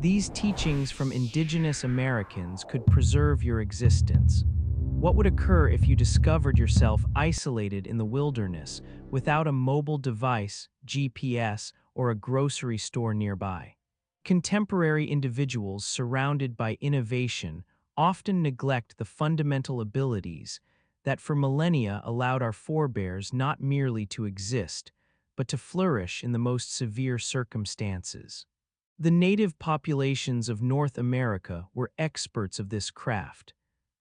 These teachings from Indigenous Americans could preserve your existence. What would occur if you discovered yourself isolated in the wilderness without a mobile device, GPS, or a grocery store nearby? Contemporary individuals surrounded by innovation often neglect the fundamental abilities that for millennia allowed our forebears not merely to exist, but to flourish in the most severe circumstances. The native populations of North America were experts of this craft.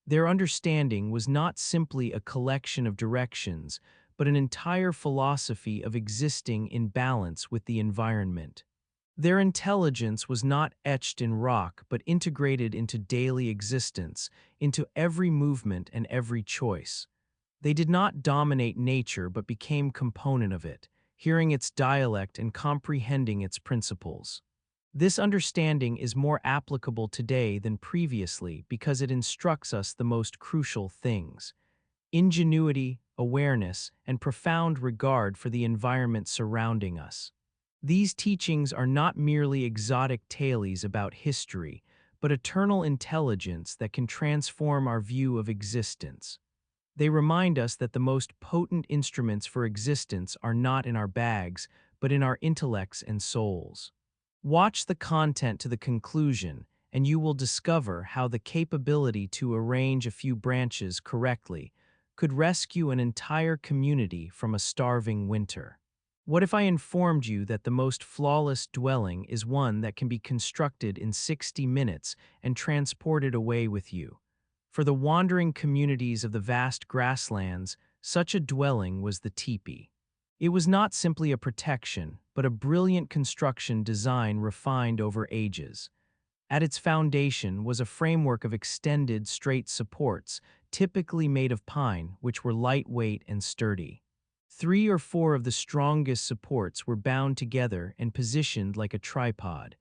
Their understanding was not simply a collection of directions, but an entire philosophy of existing in balance with the environment. Their intelligence was not etched in rock, but integrated into daily existence, into every movement and every choice. They did not dominate nature, but became component of it, hearing its dialect and comprehending its principles. This understanding is more applicable today than previously because it instructs us the most crucial things: ingenuity, awareness, and profound regard for the environment surrounding us. These teachings are not merely exotic tales about history, but eternal intelligence that can transform our view of existence. They remind us that the most potent instruments for existence are not in our bags, but in our intellects and souls. Watch the content to the conclusion, and you will discover how the capability to arrange a few branches correctly could rescue an entire community from a starving winter. What if I informed you that the most flawless dwelling is one that can be constructed in 60 minutes and transported away with you? For the wandering communities of the vast grasslands, such a dwelling was the teepee. It was not simply a protection, but a brilliant construction design refined over ages. At its foundation was a framework of extended, straight supports, typically made of pine, which were lightweight and sturdy. 3 or 4 of the strongest supports were bound together and positioned like a tripod.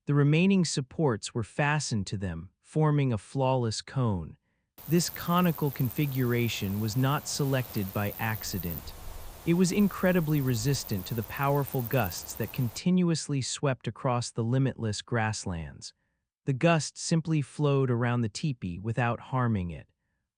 The remaining supports were fastened to them, forming a flawless cone. This conical configuration was not selected by accident. It was incredibly resistant to the powerful gusts that continuously swept across the limitless grasslands. The gusts simply flowed around the teepee without harming it.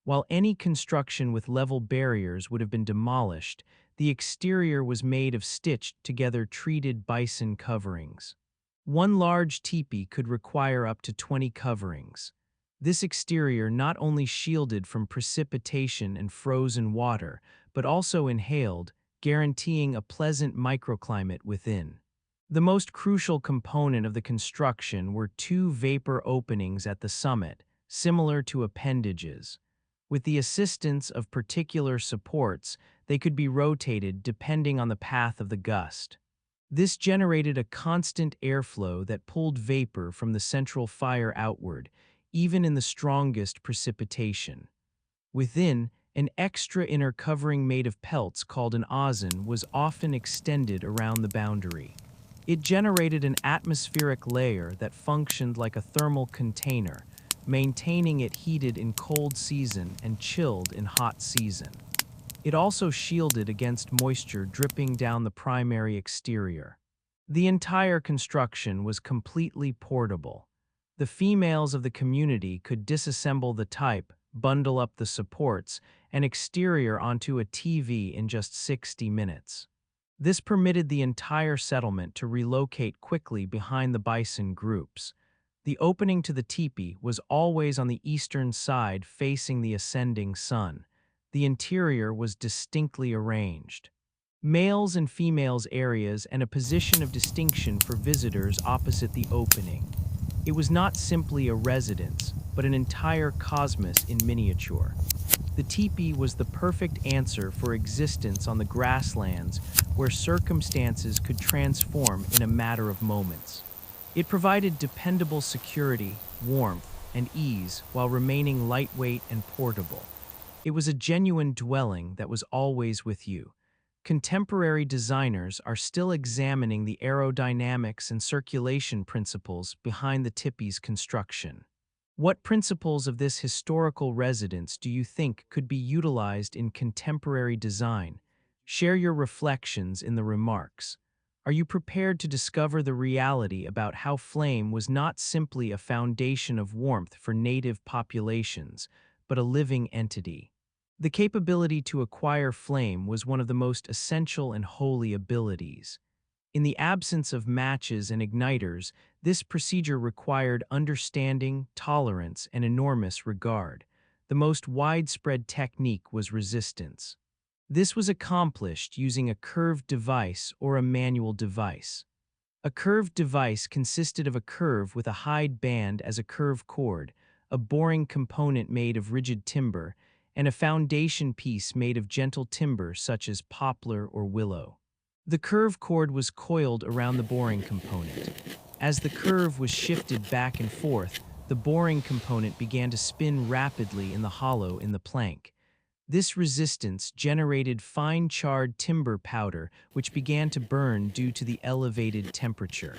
While any construction with level barriers would have been demolished, the exterior was made of stitched-together treated bison coverings. One large teepee could require up to 20 coverings. This exterior not only shielded from precipitation and frozen water, but also inhaled, guaranteeing a pleasant microclimate within. The most crucial component of the construction were 2 vapor openings at the summit, similar to appendages. With the assistance of particular supports, they could be rotated depending on the path of the gust. This generated a constant airflow that pulled vapor from the central fire outward, even in the strongest precipitation. Within, an extra inner covering made of pelts called an ozone was often extended around the boundary. It generated an atmospheric layer that functioned like a thermal container, maintaining it heated in cold season and chilled in hot season. It also shielded against moisture dripping down the primary exterior. The entire construction was completely portable. The females of the community could disassemble the type, bundle up the supports, and exterior onto a TV in just 60 minutes. This permitted the entire settlement to relocate quickly behind the bison groups. The opening to the teepee was always on the eastern side facing the ascending sun. The interior was distinctly arranged. Males and females areas and a position of distinction for visitors opposite the opening. It was not simply a residence, but an entire cosmos in miniature. The teepee was the perfect answer for existence on the grasslands where circumstances could transform in a matter of moments. It provided dependable security, warmth, and ease while remaining lightweight and portable. It was a genuine dwelling that was always with you. Contemporary designers are still examining the aerodynamics and circulation principles behind the teepee's construction. What principles of this historical residence do you think could be utilized in contemporary design? Share your reflections in the remarks. Are you prepared to discover the reality about how flame was not simply a foundation of warmth for native populations, but a living entity? The capability to acquire flame was one of the most essential and holy abilities. In the absence of matches and igniters, this procedure required understanding, tolerance, and enormous regard. The most widespread technique was resistance. This was accomplished using a curved device or a manual device. A curved device consisted of a curve with a hide band as a curve cord, a boring component made of rigid timber, and a foundation piece made of gentle timber such as poplar or willow. The curve cord was coiled around the boring component. As the curve was shifted back and forth, the boring component began to spin rapidly in the hollow in the plank. This resistance generated fine charred timber powder, which began to burn due to the elevated temperature.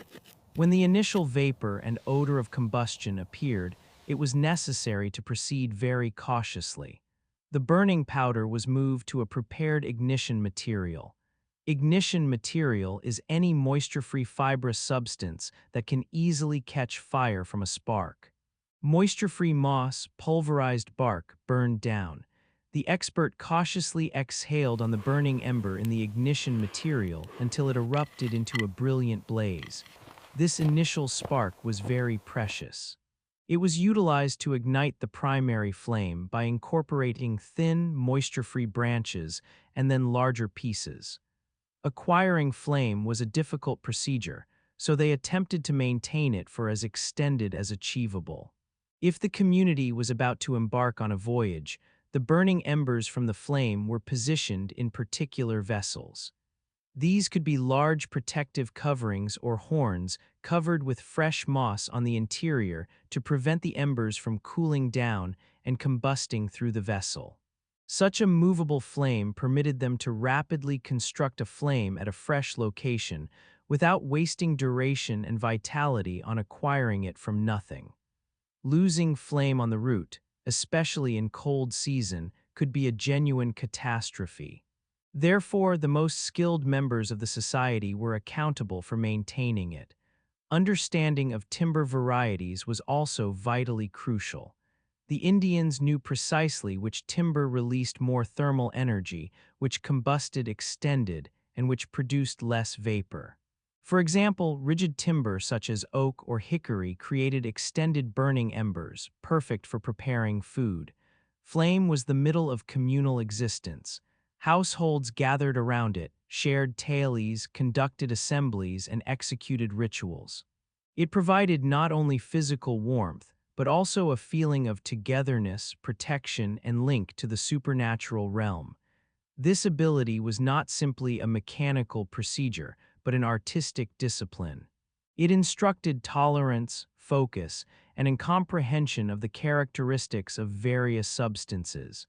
When the initial vapor and odor of combustion appeared, it was necessary to proceed very cautiously. The burning powder was moved to a prepared ignition material. Ignition material is any moisture-free fibrous substance that can easily catch fire from a spark. Moisture-free moss, pulverized bark burned down. The expert cautiously exhaled on the burning ember in the ignition material until it erupted into a brilliant blaze. This initial spark was very precious. It was utilized to ignite the primary flame by incorporating thin, moisture-free branches and then larger pieces. Acquiring flame was a difficult procedure, so they attempted to maintain it for as extended as achievable. If the community was about to embark on a voyage, the burning embers from the flame were positioned in particular vessels. These could be large protective coverings or horns covered with fresh moss on the interior to prevent the embers from cooling down and combusting through the vessel. Such a movable flame permitted them to rapidly construct a flame at a fresh location without wasting duration and vitality on acquiring it from nothing. Losing flame on the route, especially in cold season, could be a genuine catastrophe. Therefore, the most skilled members of the society were accountable for maintaining it. Understanding of timber varieties was also vitally crucial. The Indians knew precisely which timber released more thermal energy, which combusted extended, and which produced less vapor. For example, rigid timber such as oak or hickory created extended burning embers, perfect for preparing food. Flame was the middle of communal existence. Households gathered around it, shared tales, conducted assemblies, and executed rituals. It provided not only physical warmth, but also a feeling of togetherness, protection, and link to the supernatural realm. This ability was not simply a mechanical procedure, but an artistic discipline. It instructed tolerance, focus, and a comprehension of the characteristics of various substances.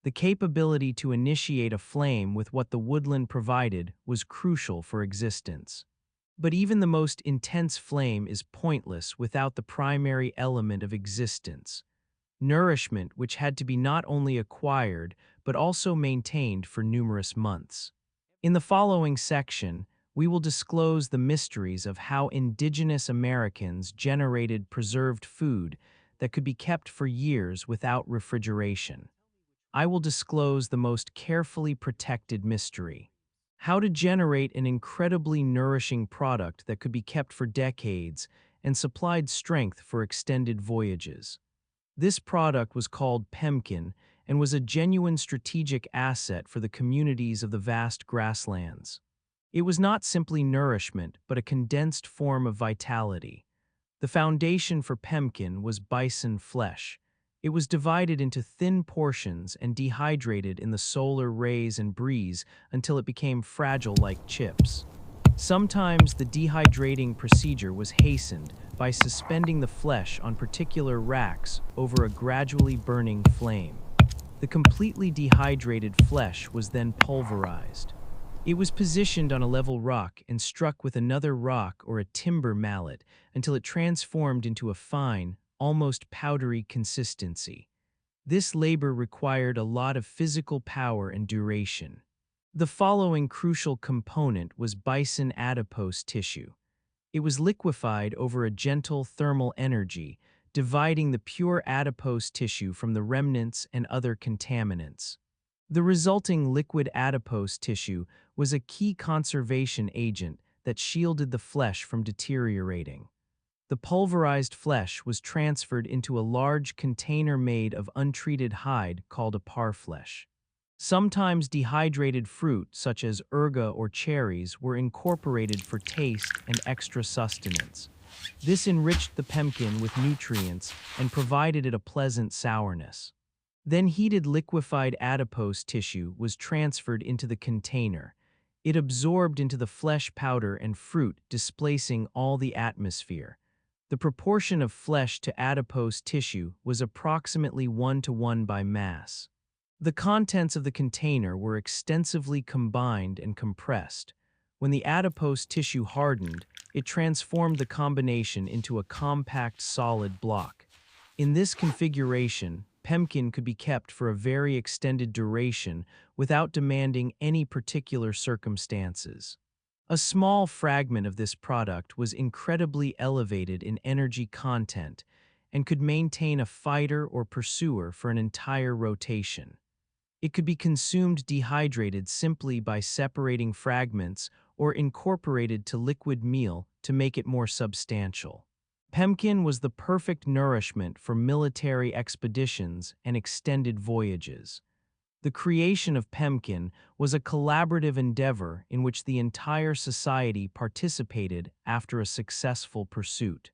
The capability to initiate a flame with what the woodland provided was crucial for existence. But even the most intense flame is pointless without the primary element of existence: nourishment, which had to be not only acquired, but also maintained for numerous months. In the following section, we will disclose the mysteries of how Indigenous Americans generated preserved food that could be kept for years without refrigeration. I will disclose the most carefully protected mystery: how to generate an incredibly nourishing product that could be kept for decades and supplied strength for extended voyages. This product was called pemmican and was a genuine strategic asset for the communities of the vast grasslands. It was not simply nourishment, but a condensed form of vitality. The foundation for pemmican was bison flesh. It was divided into thin portions and dehydrated in the solar rays and breeze until it became fragile like chips. Sometimes the dehydrating procedure was hastened by suspending the flesh on particular racks over a gradually burning flame. The completely dehydrated flesh was then pulverized. It was positioned on a level rock and struck with another rock or a timber mallet until it transformed into a fine, almost powdery consistency. This labor required a lot of physical power and duration. The following crucial component was bison adipose tissue. It was liquefied over a gentle thermal energy, dividing the pure adipose tissue from the remnants and other contaminants. The resulting liquid adipose tissue was a key conservation agent that shielded the flesh from deteriorating. The pulverized flesh was transferred into a large container made of untreated hide called a parfleche. Sometimes dehydrated fruit, such as urga or cherries, were incorporated for taste and extra sustenance. This enriched the pemmican with nutrients and provided it a pleasant sourness. Then heated liquefied adipose tissue was transferred into the container. It absorbed into the flesh powder and fruit, displacing all the atmosphere. The proportion of flesh to adipose tissue was approximately 1:1 by mass. The contents of the container were extensively combined and compressed. When the adipose tissue hardened, it transformed the combination into a compact solid block. In this configuration, pemmican could be kept for a very extended duration without demanding any particular circumstances. A small fragment of this product was incredibly elevated in energy content and could maintain a fighter or pursuer for an entire rotation. It could be consumed dehydrated simply by separating fragments or incorporated to liquid meal to make it more substantial. Pemmican was the perfect nourishment for military expeditions and extended voyages. The creation of pemmican was a collaborative endeavor in which the entire society participated after a successful pursuit.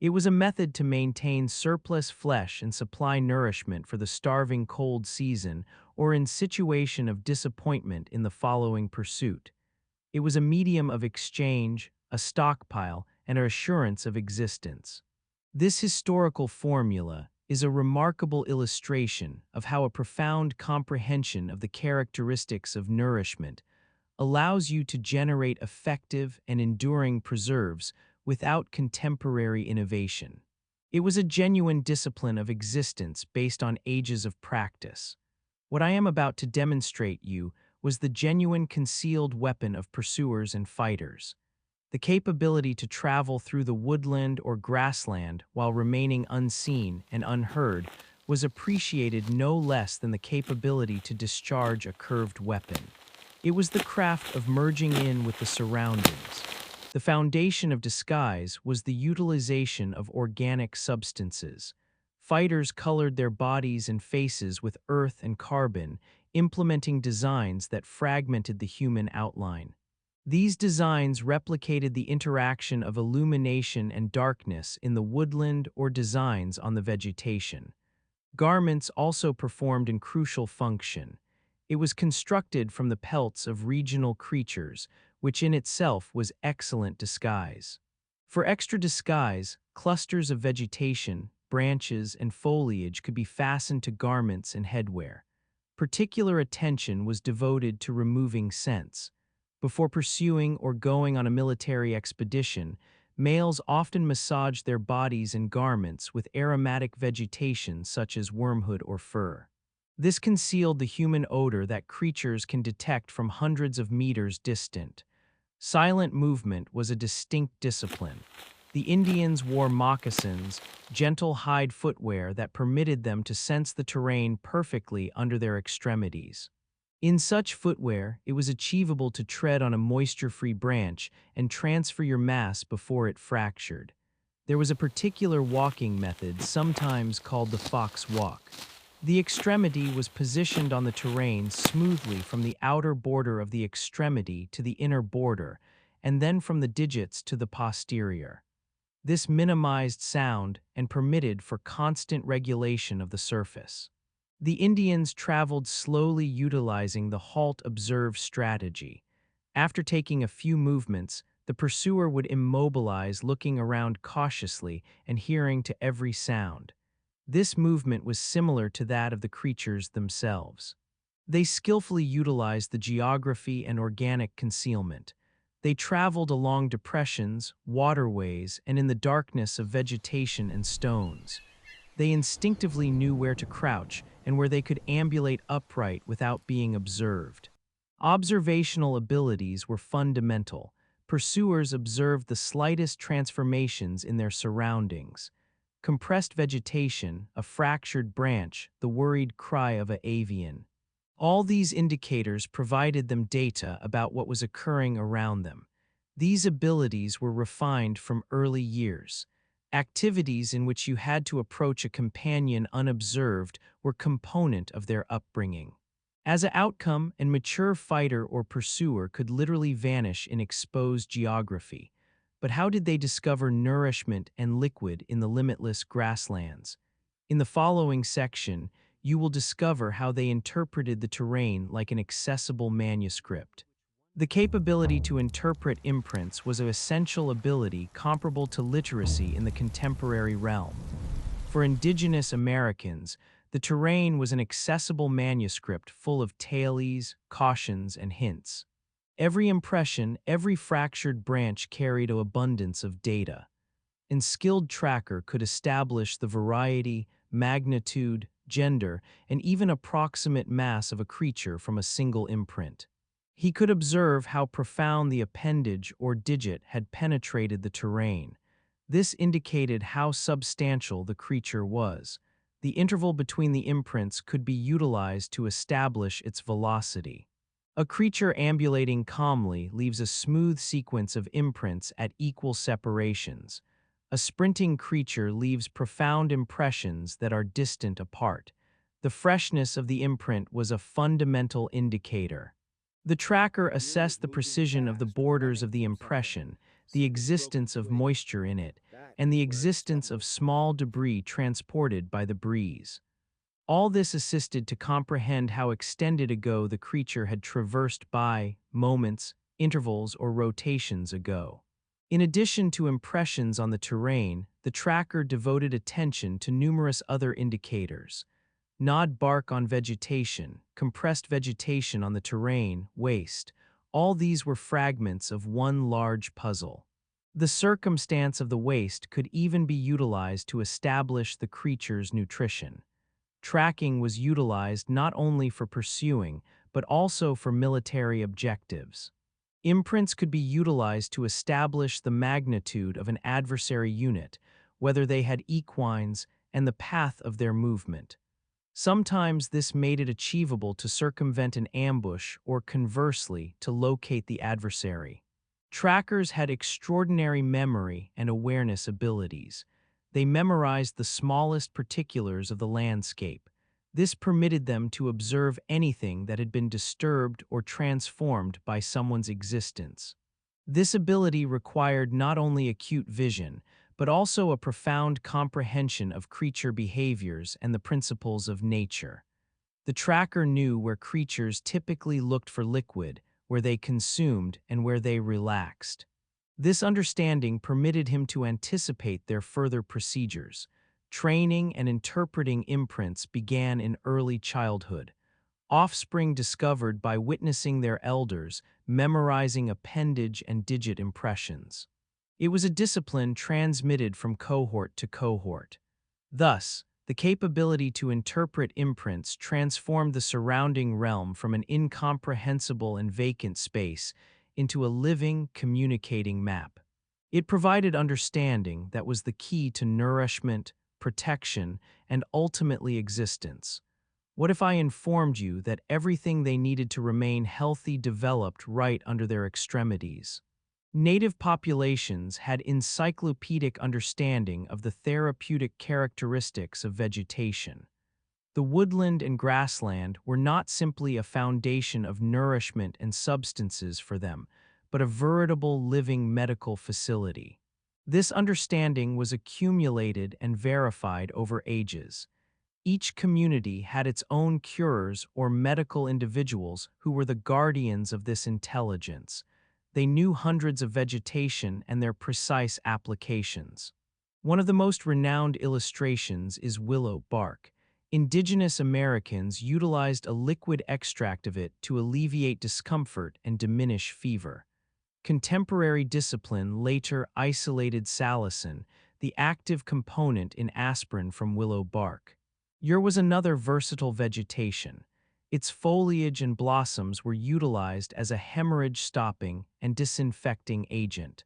It was a method to maintain surplus flesh and supply nourishment for the starving cold season or in situation of disappointment in the following pursuit. It was a medium of exchange, a stockpile, and an assurance of existence. This historical formula is a remarkable illustration of how a profound comprehension of the characteristics of nourishment allows you to generate effective and enduring preserves without contemporary innovation. It was a genuine discipline of existence based on ages of practice. What I am about to demonstrate you was the genuine concealed weapon of pursuers and fighters. The capability to travel through the woodland or grassland while remaining unseen and unheard was appreciated no less than the capability to discharge a curved weapon. It was the craft of merging in with the surroundings. The foundation of disguise was the utilization of organic substances. Fighters colored their bodies and faces with earth and carbon, implementing designs that fragmented the human outline. These designs replicated the interaction of illumination and darkness in the woodland or designs on the vegetation. Garments also performed a crucial function. It was constructed from the pelts of regional creatures, which in itself was excellent disguise. For extra disguise, clusters of vegetation, branches, and foliage could be fastened to garments and headwear. Particular attention was devoted to removing scents. Before pursuing or going on a military expedition, males often massaged their bodies and garments with aromatic vegetation such as wormwood or fir. This concealed the human odor that creatures can detect from hundreds of meters distant. Silent movement was a distinct discipline. The Indians wore moccasins, gentle hide footwear that permitted them to sense the terrain perfectly under their extremities. In such footwear, it was achievable to tread on a moisture-free branch and transfer your mass before it fractured. There was a particular walking method, sometimes called the fox walk. The extremity was positioned on the terrain smoothly from the outer border of the extremity to the inner border, and then from the digits to the posterior. This minimized sound and permitted for constant regulation of the surface. The Indians traveled slowly, utilizing the halt-observe strategy. After taking a few movements, the pursuer would immobilize, looking around cautiously and hearing to every sound. This movement was similar to that of the creatures themselves. They skillfully utilized the geography and organic concealment. They traveled along depressions, waterways, and in the darkness of vegetation and stones. They instinctively knew where to crouch and where they could ambulate upright without being observed. Observational abilities were fundamental. Pursuers observed the slightest transformations in their surroundings. Compressed vegetation, a fractured branch, the worried cry of a avian. All these indicators provided them data about what was occurring around them. These abilities were refined from early years. Activities in which you had to approach a companion unobserved were component of their upbringing. As an outcome, a mature fighter or pursuer could literally vanish in exposed geography. But how did they discover nourishment and liquid in the limitless grasslands? In the following section, you will discover how they interpreted the terrain like an accessible manuscript. The capability to interpret imprints was an essential ability comparable to literacy in the contemporary realm. For Indigenous Americans, the terrain was an accessible manuscript full of tailies, cautions, and hints. Every impression, every fractured branch carried an abundance of data. A skilled tracker could establish the variety, magnitude, gender, and even approximate mass of a creature from a single imprint. He could observe how profound the appendage or digit had penetrated the terrain. This indicated how substantial the creature was. The interval between the imprints could be utilized to establish its velocity. A creature ambulating calmly leaves a smooth sequence of imprints at equal separations. A sprinting creature leaves profound impressions that are distant apart. The freshness of the imprint was a fundamental indicator. The tracker assessed the precision of the borders of the impression, the existence of moisture in it, and the existence of small debris transported by the breeze. All this assisted to comprehend how extended ago the creature had traversed by moments, intervals, or rotations ago. In addition to impressions on the terrain, the tracker devoted attention to numerous other indicators. Gnawed bark on vegetation, compressed vegetation on the terrain, waste. All these were fragments of one large puzzle. The circumstance of the waste could even be utilized to establish the creature's nutrition. Tracking was utilized not only for pursuing, but also for military objectives. Imprints could be utilized to establish the magnitude of an adversary unit, whether they had equines, and the path of their movement. Sometimes this made it achievable to circumvent an ambush or conversely to locate the adversary. Trackers had extraordinary memory and awareness abilities. They memorized the smallest particulars of the landscape. This permitted them to observe anything that had been disturbed or transformed by someone's existence. This ability required not only acute vision, but also a profound comprehension of creature behaviors and the principles of nature. The tracker knew where creatures typically looked for liquid, where they consumed, and where they relaxed. This understanding permitted him to anticipate their further procedures. Training and interpreting imprints began in early childhood. Offspring discovered by witnessing their elders, memorizing appendage and digit impressions. It was a discipline transmitted from cohort to cohort. Thus, the capability to interpret imprints transformed the surrounding realm from an incomprehensible and vacant space into a living, communicating map. It provided understanding that was the key to nourishment, protection, and ultimately existence. What if I informed you that everything they needed to remain healthy developed right under their extremities? Native populations had encyclopedic understanding of the therapeutic characteristics of vegetation. The woodland and grassland were not simply a foundation of nourishment and substances for them, but a veritable living medical facility. This understanding was accumulated and verified over ages. Each community had its own curers or medical individuals who were the guardians of this intelligence. They knew hundreds of vegetation and their precise applications. One of the most renowned illustrations is willow bark. Indigenous Americans utilized a liquid extract of it to alleviate discomfort and diminish fever. Contemporary discipline later isolated salicin, the active component in aspirin from willow bark. Here was another versatile vegetation. Its foliage and blossoms were utilized as a hemorrhage-stopping and disinfecting agent.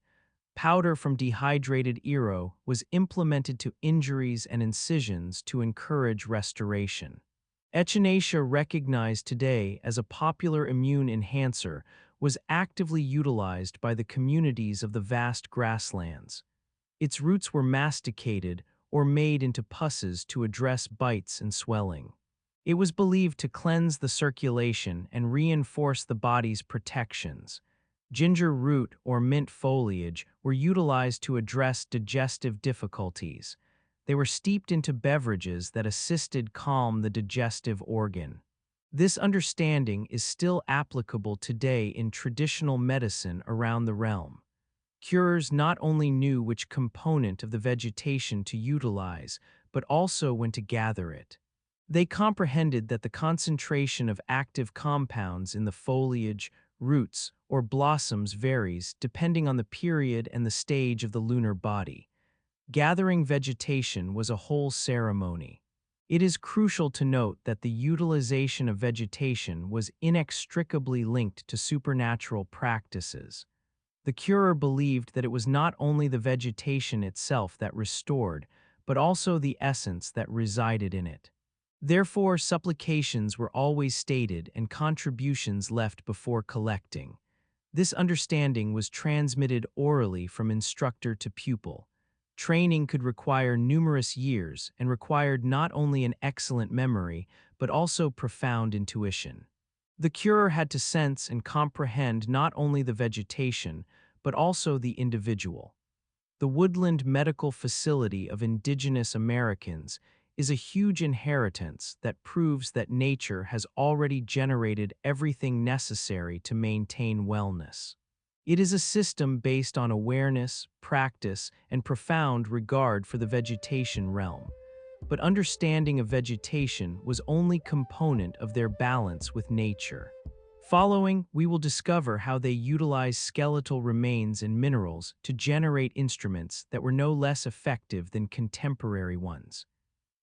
Powder from dehydrated ero was implemented to injuries and incisions to encourage restoration. Echinacea, recognized today as a popular immune enhancer, was actively utilized by the communities of the vast grasslands. Its roots were masticated or made into pusses to address bites and swelling. It was believed to cleanse the circulation and reinforce the body's protections. Ginger root or mint foliage were utilized to address digestive difficulties. They were steeped into beverages that assisted calm the digestive organ. This understanding is still applicable today in traditional medicine around the realm. Curers not only knew which component of the vegetation to utilize, but also when to gather it. They comprehended that the concentration of active compounds in the foliage, roots, or blossoms varies depending on the period and the stage of the lunar body. Gathering vegetation was a whole ceremony. It is crucial to note that the utilization of vegetation was inextricably linked to supernatural practices. The curer believed that it was not only the vegetation itself that restored, but also the essence that resided in it. Therefore, supplications were always stated and contributions left before collecting. This understanding was transmitted orally from instructor to pupil. Training could require numerous years and required not only an excellent memory, but also profound intuition. The curer had to sense and comprehend not only the vegetation, but also the individual. The Woodland Medical Facility of Indigenous Americans is a huge inheritance that proves that nature has already generated everything necessary to maintain wellness. It is a system based on awareness, practice, and profound regard for the vegetation realm. But understanding of vegetation was only component of their balance with nature. Following, we will discover how they utilized skeletal remains and minerals to generate instruments that were no less effective than contemporary ones.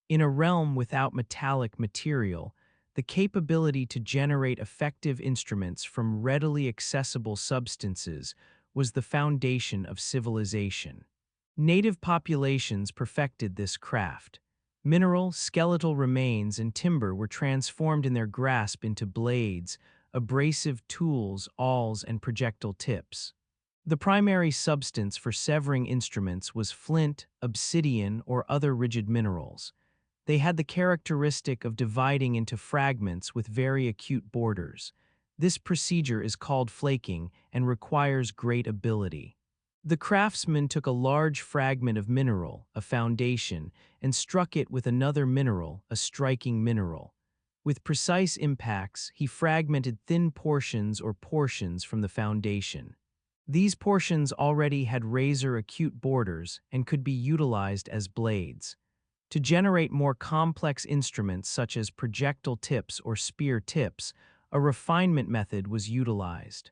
In a realm without metallic material, the capability to generate effective instruments from readily accessible substances was the foundation of civilization. Native populations perfected this craft. Mineral, skeletal remains, and timber were transformed in their grasp into blades, abrasive tools, awls, and projectile tips. The primary substance for severing instruments was flint, obsidian, or other rigid minerals. They had the characteristic of dividing into fragments with very acute borders. This procedure is called flaking and requires great ability. The craftsman took a large fragment of mineral, a foundation, and struck it with another mineral, a striking mineral. With precise impacts, he fragmented thin portions or portions from the foundation. These portions already had razor-acute borders and could be utilized as blades. To generate more complex instruments such as projectile tips or spear tips, a refinement method was utilized.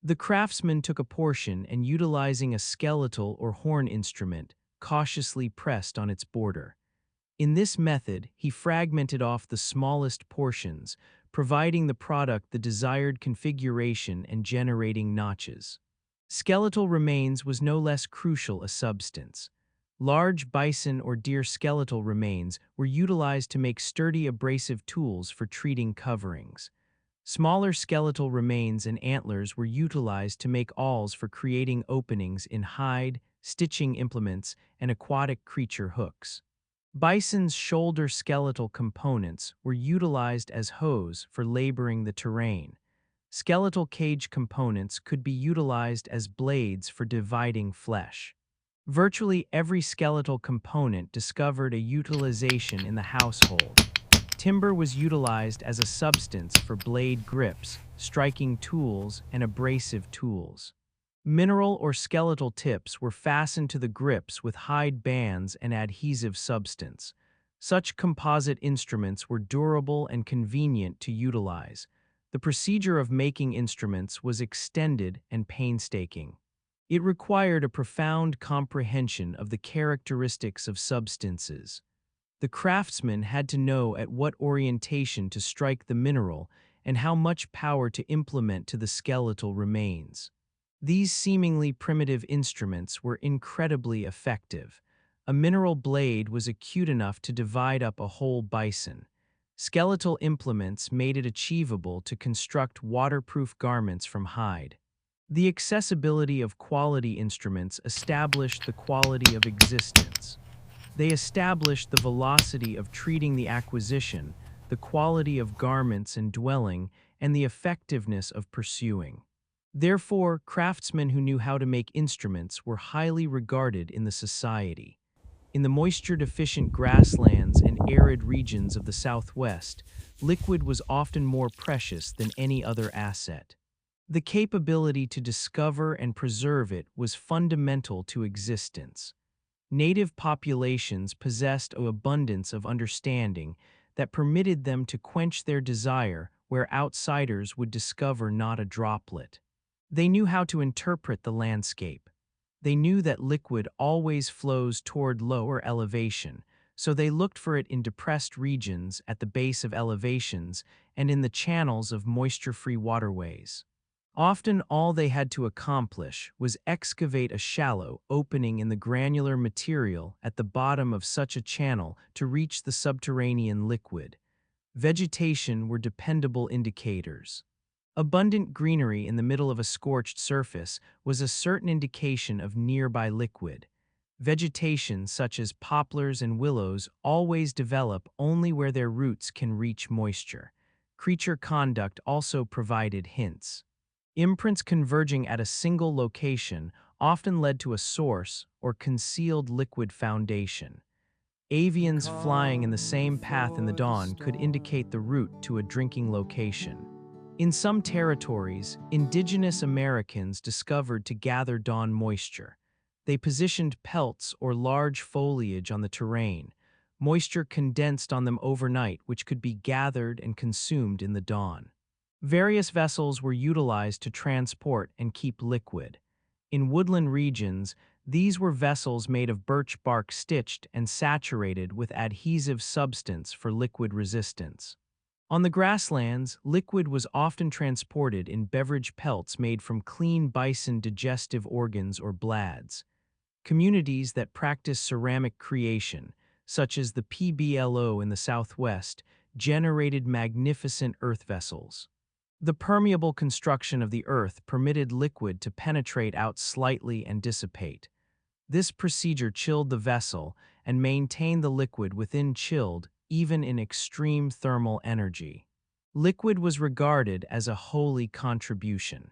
The craftsman took a portion and, utilizing a skeletal or horn instrument, cautiously pressed on its border. In this method, he fragmented off the smallest portions, providing the product the desired configuration and generating notches. Skeletal remains was no less crucial a substance. Large bison or deer skeletal remains were utilized to make sturdy abrasive tools for treating coverings. Smaller skeletal remains and antlers were utilized to make awls for creating openings in hide, stitching implements, and aquatic creature hooks. Bison's shoulder skeletal components were utilized as hoes for laboring the terrain. Skeletal cage components could be utilized as blades for dividing flesh. Virtually every skeletal component discovered a utilization in the household. Timber was utilized as a substance for blade grips, striking tools, and abrasive tools. Mineral or skeletal tips were fastened to the grips with hide bands and adhesive substance. Such composite instruments were durable and convenient to utilize. The procedure of making instruments was extended and painstaking. It required a profound comprehension of the characteristics of substances. The craftsman had to know at what orientation to strike the mineral and how much power to implement to the skeletal remains. These seemingly primitive instruments were incredibly effective. A mineral blade was acute enough to divide up a whole bison. Skeletal implements made it achievable to construct waterproof garments from hide. The accessibility of quality instruments established the quality of existence. They established the velocity of treating the acquisition, the quality of garments and dwelling, and the effectiveness of pursuing. Therefore, craftsmen who knew how to make instruments were highly regarded in the society. In the moisture-deficient grasslands and arid regions of the Southwest, liquid was often more precious than any other asset. The capability to discover and preserve it was fundamental to existence. Native populations possessed an abundance of understanding that permitted them to quench their desire where outsiders would discover not a droplet. They knew how to interpret the landscape. They knew that liquid always flows toward lower elevation, so they looked for it in depressed regions at the base of elevations and in the channels of moisture-free waterways. Often all they had to accomplish was excavate a shallow opening in the granular material at the bottom of such a channel to reach the subterranean liquid. Vegetation were dependable indicators. Abundant greenery in the middle of a scorched surface was a certain indication of nearby liquid. Vegetation such as poplars and willows always develop only where their roots can reach moisture. Creature conduct also provided hints. Imprints converging at a single location often led to a source or concealed liquid foundation. Avians flying in the same path in the dawn could indicate the route to a drinking location. In some territories, Indigenous Americans discovered to gather dawn moisture. They positioned pelts or large foliage on the terrain. Moisture condensed on them overnight, which could be gathered and consumed in the dawn. Various vessels were utilized to transport and keep liquid. In woodland regions, these were vessels made of birch bark stitched and saturated with adhesive substance for liquid resistance. On the grasslands, liquid was often transported in beverage pelts made from clean bison digestive organs or blads. Communities that practiced ceramic creation, such as the PBLO in the Southwest, generated magnificent earth vessels. The permeable construction of the earth permitted liquid to penetrate out slightly and dissipate. This procedure chilled the vessel and maintained the liquid within chilled, even in extreme thermal energy. Liquid was regarded as a holy contribution.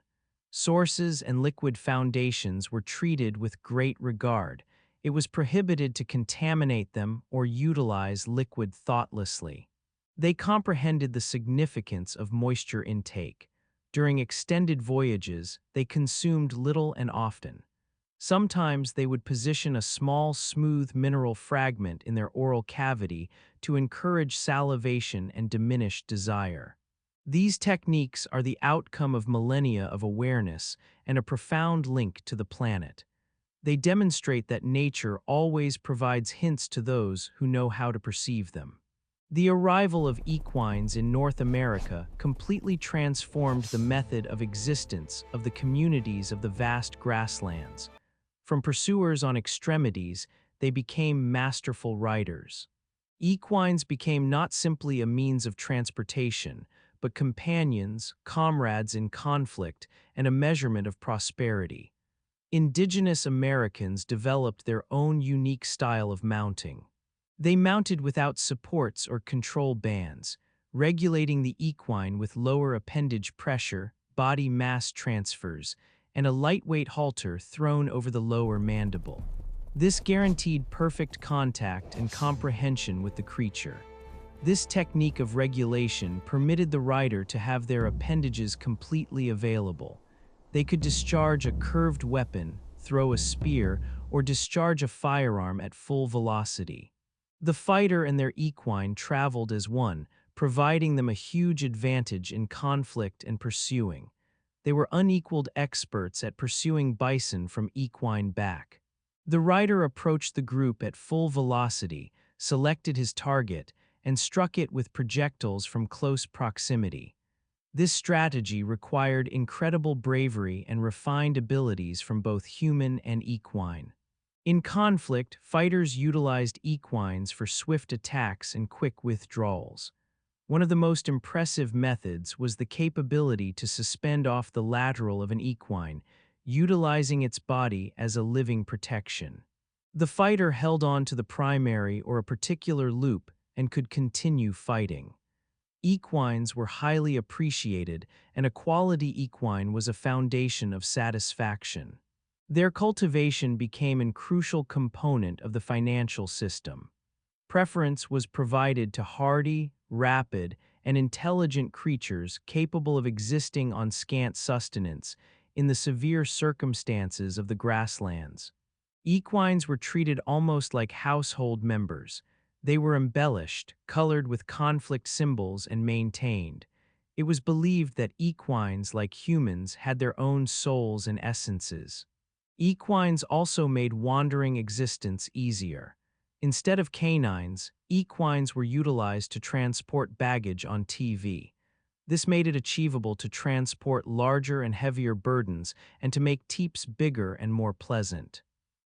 Sources and liquid foundations were treated with great regard. It was prohibited to contaminate them or utilize liquid thoughtlessly. They comprehended the significance of moisture intake. During extended voyages, they consumed little and often. Sometimes they would position a small, smooth mineral fragment in their oral cavity to encourage salivation and diminish desire. These techniques are the outcome of millennia of awareness and a profound link to the planet. They demonstrate that nature always provides hints to those who know how to perceive them. The arrival of equines in North America completely transformed the method of existence of the communities of the vast grasslands. From pursuers on extremities, they became masterful riders. Equines became not simply a means of transportation, but companions, comrades in conflict, and a measurement of prosperity. Indigenous Americans developed their own unique style of mounting. They mounted without supports or control bands, regulating the equine with lower appendage pressure, body mass transfers, and a lightweight halter thrown over the lower mandible. This guaranteed perfect contact and comprehension with the creature. This technique of regulation permitted the rider to have their appendages completely available. They could discharge a curved weapon, throw a spear, or discharge a firearm at full velocity. The fighter and their equine traveled as one, providing them a huge advantage in conflict and pursuing. They were unequaled experts at pursuing bison from equine back. The rider approached the group at full velocity, selected his target, and struck it with projectiles from close proximity. This strategy required incredible bravery and refined abilities from both human and equine. In conflict, fighters utilized equines for swift attacks and quick withdrawals. One of the most impressive methods was the capability to suspend off the lateral of an equine, utilizing its body as a living protection. The fighter held on to the primary or a particular loop and could continue fighting. Equines were highly appreciated, and a quality equine was a foundation of satisfaction. Their cultivation became a crucial component of the financial system. Preference was provided to hardy, rapid, and intelligent creatures capable of existing on scant sustenance in the severe circumstances of the grasslands. Equines were treated almost like household members. They were embellished, colored with conflict symbols, and maintained. It was believed that equines, like humans, had their own souls and essences. Equines also made wandering existence easier. Instead of canines, equines were utilized to transport baggage on TV. This made it achievable to transport larger and heavier burdens and to make teeps bigger and more pleasant.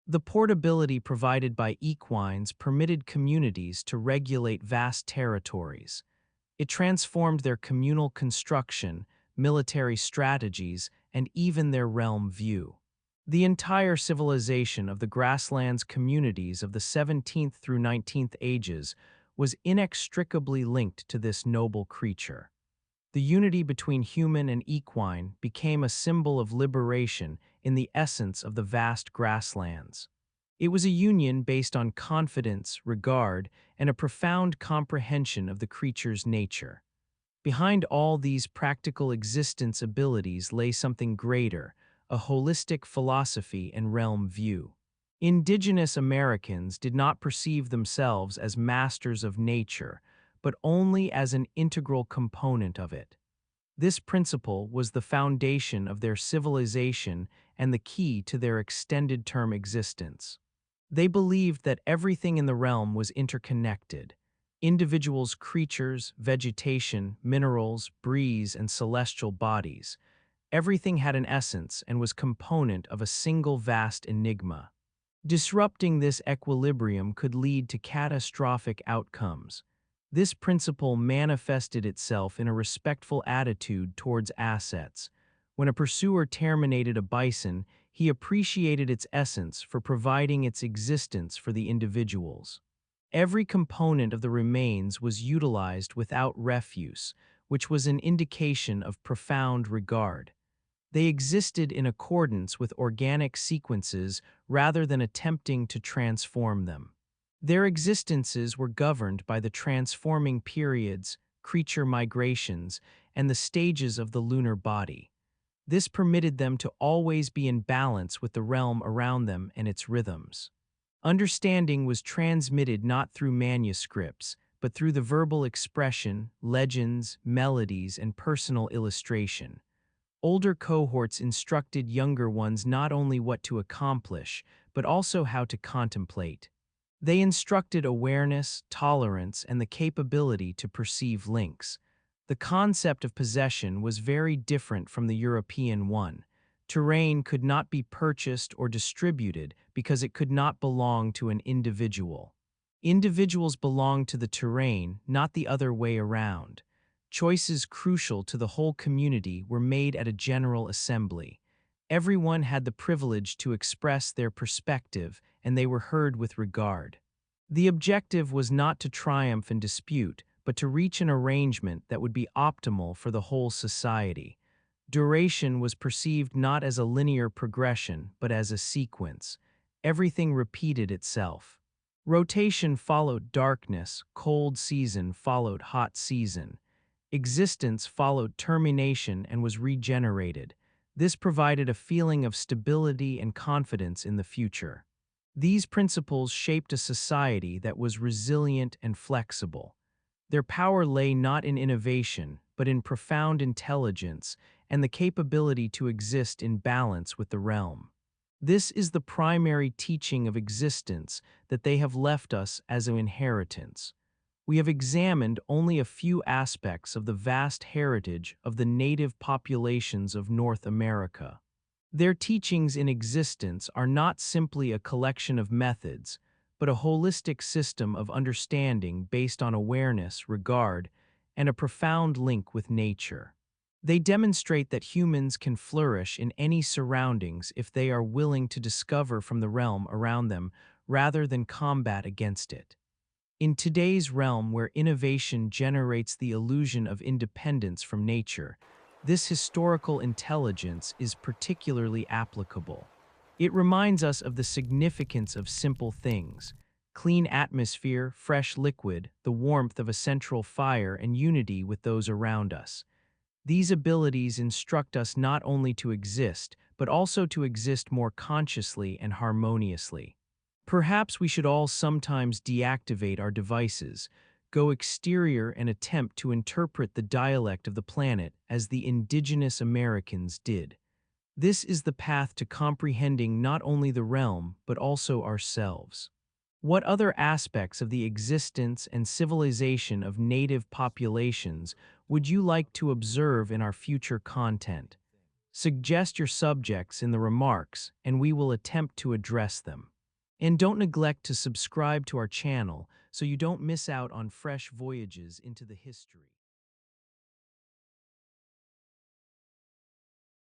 The portability provided by equines permitted communities to regulate vast territories. It transformed their communal construction, military strategies, and even their realm view. The entire civilization of the grasslands communities of the 17th through 19th ages was inextricably linked to this noble creature. The unity between human and equine became a symbol of liberation in the essence of the vast grasslands. It was a union based on confidence, regard, and a profound comprehension of the creature's nature. Behind all these practical existence abilities lay something greater, a holistic philosophy and realm view. Indigenous Americans did not perceive themselves as masters of nature, but only as an integral component of it. This principle was the foundation of their civilization and the key to their extended-term existence. They believed that everything in the realm was interconnected. Individuals, creatures, vegetation, minerals, breeze, and celestial bodies. Everything had an essence and was component of a single vast enigma. Disrupting this equilibrium could lead to catastrophic outcomes. This principle manifested itself in a respectful attitude towards assets. When a pursuer terminated a bison, he appreciated its essence for providing its existence for the individuals. Every component of the remains was utilized without refuse, which was an indication of profound regard. They existed in accordance with organic sequences rather than attempting to transform them. Their existences were governed by the transforming periods, creature migrations, and the stages of the lunar body. This permitted them to always be in balance with the realm around them and its rhythms. Understanding was transmitted not through manuscripts, but through the verbal expression, legends, melodies, and personal illustration. Older cohorts instructed younger ones not only what to accomplish, but also how to contemplate. They instructed awareness, tolerance, and the capability to perceive links. The concept of possession was very different from the European one. Terrain could not be purchased or distributed because it could not belong to an individual. Individuals belonged to the terrain, not the other way around. Choices crucial to the whole community were made at a general assembly. Everyone had the privilege to express their perspective, and they were heard with regard. The objective was not to triumph in dispute, but to reach an arrangement that would be optimal for the whole society. Duration was perceived not as a linear progression, but as a sequence. Everything repeated itself. Rotation followed darkness, cold season followed hot season. Existence followed termination and was regenerated. This provided a feeling of stability and confidence in the future. These principles shaped a society that was resilient and flexible. Their power lay not in innovation, but in profound intelligence and the capability to exist in balance with the realm. This is the primary teaching of existence that they have left us as an inheritance. We have examined only a few aspects of the vast heritage of the native populations of North America. Their teachings in existence are not simply a collection of methods, but a holistic system of understanding based on awareness, regard, and a profound link with nature. They demonstrate that humans can flourish in any surroundings if they are willing to discover from the realm around them rather than combat against it. In today's realm where innovation generates the illusion of independence from nature, this historical intelligence is particularly applicable. It reminds us of the significance of simple things: clean atmosphere, fresh liquid, the warmth of a central fire, and unity with those around us. These abilities instruct us not only to exist, but also to exist more consciously and harmoniously. Perhaps we should all sometimes deactivate our devices, go exterior, and attempt to interpret the dialect of the planet as the Indigenous Americans did. This is the path to comprehending not only the realm, but also ourselves. What other aspects of the existence and civilization of native populations would you like to observe in our future content? Suggest your subjects in the remarks, and we will attempt to address them. And don't neglect to subscribe to our channel so you don't miss out on fresh voyages into the history.